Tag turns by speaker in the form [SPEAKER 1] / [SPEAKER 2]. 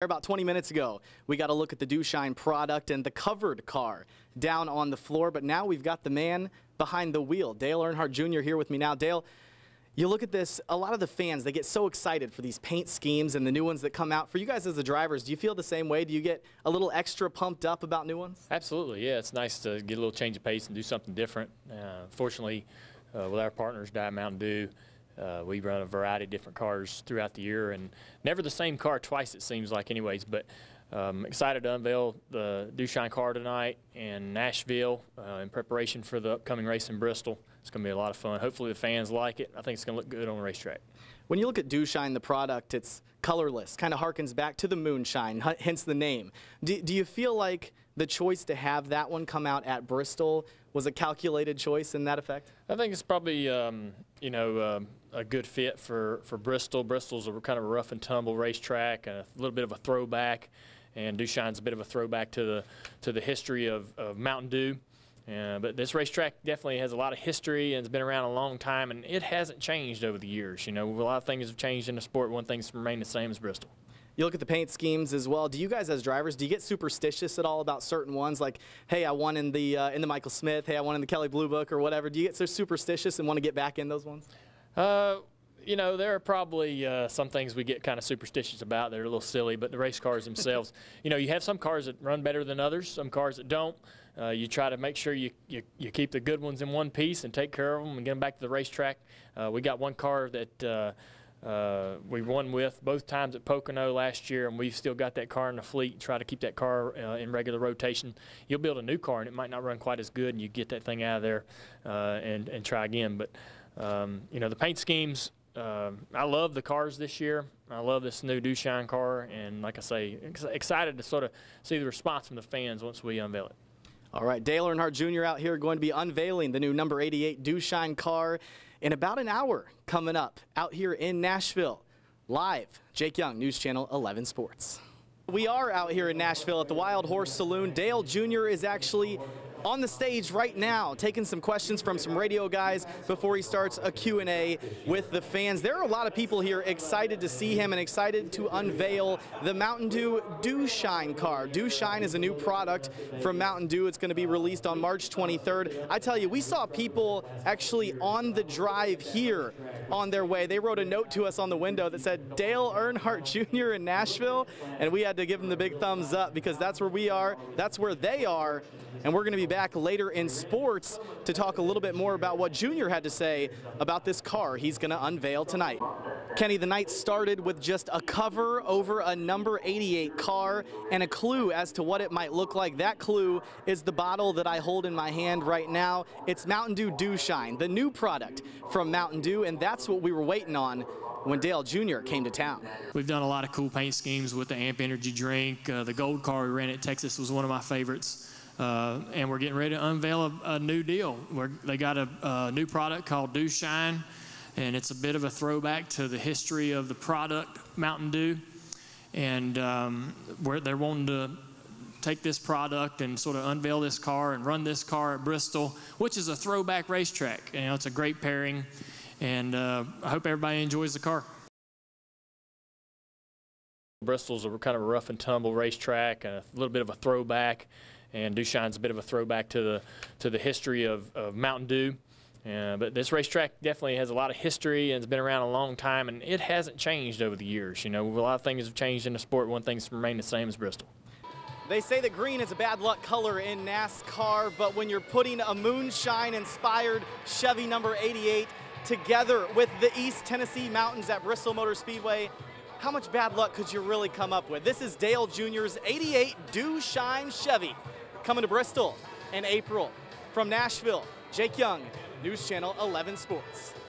[SPEAKER 1] About 20 minutes ago, we got a look at the DewShine product and the covered car down on the floor, but now we've got the man behind the wheel. Dale Earnhardt Jr. here with me now. Dale, you look at this, a lot of the fans, they get so excited for these paint schemes and the new ones that come out. For you guys as the drivers, do you feel the same way? Do you get a little extra pumped up about new ones?
[SPEAKER 2] Absolutely, yeah. It's nice to get a little change of pace and do something different. Fortunately, with our partners, Diet Mountain Dew, we run a variety of different cars throughout the year, and never the same car twice, it seems like anyways. But excited to unveil the DewShine car tonight in Nashville in preparation for the upcoming race in Bristol. It's going to be a lot of fun. Hopefully the fans like it. I think it's going to look good on the racetrack.
[SPEAKER 1] When you look at DewShine, the product, it's colorless, kind of harkens back to the moonshine, hence the name. Do you feel like the choice to have that one come out at Bristol was a calculated choice in that effect?
[SPEAKER 2] I think it's probably, you know, a good fit for Bristol. Bristol's a kind of a rough and tumble racetrack, a little bit of a throwback, and DewShine's a bit of a throwback to the history of Mountain Dew. But this racetrack definitely has a lot of history and it's been around a long time, and it hasn't changed over the years. You know, a lot of things have changed in the sport. One thing's remained the same as Bristol.
[SPEAKER 1] You look at the paint schemes as well. Do you guys as drivers, do you get superstitious at all about certain ones? Like, hey, I won in the Michael Smith, hey, I won in the Kelly Blue Book or whatever. Do you get so superstitious and want to get back in those ones?
[SPEAKER 2] You know, there are probably some things we get kind of superstitious about that are a little silly, but the race cars themselves, you know, you have some cars that run better than others, some cars that don't. You try to make sure you keep the good ones in one piece and take care of them and get them back to the racetrack. We got one car that we won with both times at Pocono last year, and we've still got that car in the fleet. Try to keep that car in regular rotation. You'll build a new car and it might not run quite as good, and you get that thing out of there and try again. But you know, the paint schemes, I love the cars this year. I love this new DewShine car, and like I say, excited to sort of see the response from the fans once we unveil it.
[SPEAKER 1] All right, Dale Earnhardt Jr. out here going to be unveiling the new number 88 DewShine car in about an hour coming up out here in Nashville. Live, Jake Young, News Channel 11 Sports. We are out here in Nashville at the Wild Horse Saloon. Dale Jr. is actually on the stage right now taking some questions from some radio guys before he starts a Q&A with the fans. There are a lot of people here excited to see him and excited to unveil the Mountain Dew DewShine car. DewShine is a new product from Mountain Dew. It's going to be released on March 23rd. I tell you, we saw people actually on the drive here on their way. They wrote a note to us on the window that said Dale Earnhardt Jr. in Nashville, and we had to give them the big thumbs up because that's where we are, that's where they are, and we're going to be back later in sports to talk a little bit more about what Junior had to say about this car he's going to unveil tonight. Kenny, the night started with just a cover over a number 88 car and a clue as to what it might look like. That clue is the bottle that I hold in my hand right now. It's Mountain Dew DewShine, the new product from Mountain Dew, and that's what we were waiting on when Dale Jr. came to town.
[SPEAKER 3] We've done a lot of cool paint schemes with the Amp Energy drink. The gold car we ran at Texas was one of my favorites. And we're getting ready to unveil a new deal. They got a new product called DewShine, and it's a bit of a throwback to the history of the product, Mountain Dew. And they're wanting to take this product and sort of unveil this car and run this car at Bristol, which is a throwback racetrack. You know, it's a great pairing, and I hope everybody enjoys the car.
[SPEAKER 2] Bristol's a kind of a rough and tumble racetrack, a little bit of a throwback, and DewShine's a bit of a throwback to the history of Mountain Dew. But this racetrack definitely has a lot of history and it's been around a long time, and it hasn't changed over the years. You know, a lot of things have changed in the sport. One thing's remained the same as Bristol.
[SPEAKER 1] They say that green is a bad luck color in NASCAR, but when you're putting a moonshine-inspired Chevy number 88 together with the East Tennessee Mountains at Bristol Motor Speedway, how much bad luck could you really come up with? This is Dale Jr.'s 88 DewShine Chevy coming to Bristol in April. From Nashville, Jake Young, News Channel 11 Sports.